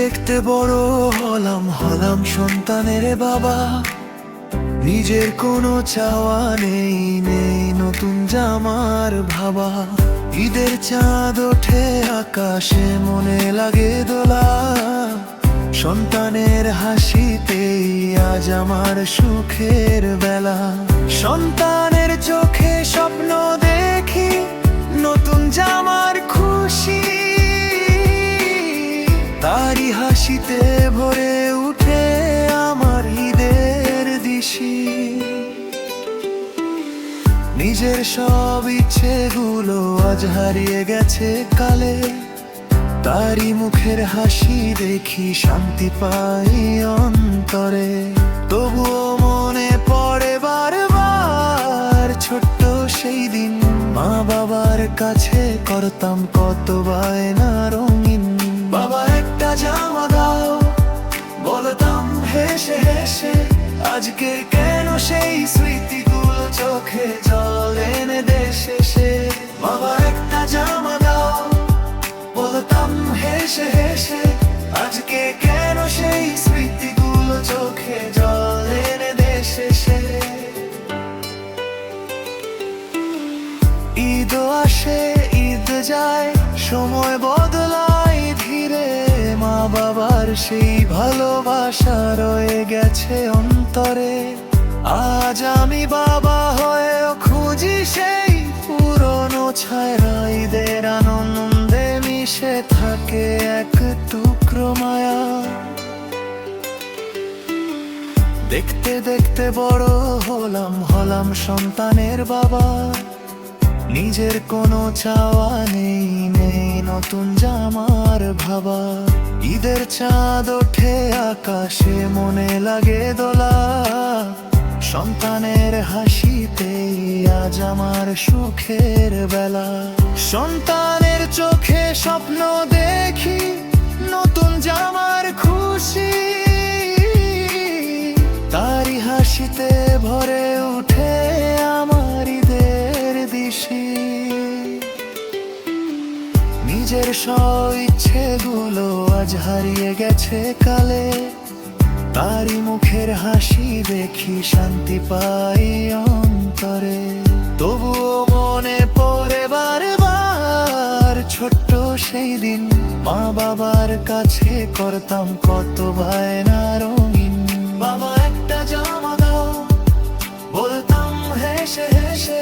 দেখতে বড় হলাম সন্তানের বাবা। নিজের কোনো চাওয়া নেই নতুন জামার ভাবা। ঈদের চাঁদ ওঠে আকাশে, মনে লাগে দোলা। সন্তানের হাসিতেই আজ আমার সুখের বেলা। সন্তানের চোখে স্বপ্ন দেখি, নতুন জামার খুশি। তারি হাসিতে ভরে উঠে আমার ঈদের দিশি। নিজের সব ইচ্ছেগুলো আজ হারিয়ে গেছে কালে। তারি মুখের হাসি দেখি শান্তি পাই অন্তরে। তবুও মনে পড়ে বারবার ছোট্ট সেই দিন, মা বাবার কাছে করতাম কত বায়না রঙিন। বাবা একটা জামা দাও, বলতাম হেসে হেসে। আজকে কেন সেই স্মৃতিগুলো চোখে জল এনে দেশে সে। বাবা একটা জামা দাও, বলতাম হেসে হেসে। আজকে কেন সেই স্মৃতিগুলো চোখে জল এনে দেশে সে। ঈদ আসে ঈদ যায়, সময় বদলায় ধীরে। মা বাবার সেই ভালোবাসা রয়ে গেছে অন্তরে। আজ আমি বাবা হয়েও খুঁজি সেই পুরনো ছায়া। ঈদের আনন্দে মিশে থাকে এক টুকরো মায়া। দেখতে দেখতে বড় হলাম সন্তানের বাবা। নিজের কোনো চাওয়া নেই নতুন জামার ভাবা। ঈদের চাঁদ ওঠে আকাশে, মনে লাগে দোলা। সন্তানের হাসিতেই আজ আমার সুখের বেলা। সন্তানের চোখে স্বপ্ন দেখি, নতুন জামার খুশি। তারি হাসিতে ভরে উঠে আমার ঈদের দিশি। নিজের সব ইচ্ছেগুলো আজ হারিয়ে গেছে কালে। তারি মুখের হাসি দেখি শান্তি পাই অন্তরে। তবুও মনে পড়ে বারবার ছোট্ট সেই দিন, মা বাবার কাছে করতাম কত বায়না রঙিন। বাবা একটা জামা দাও, বলতাম হেসে হেসে।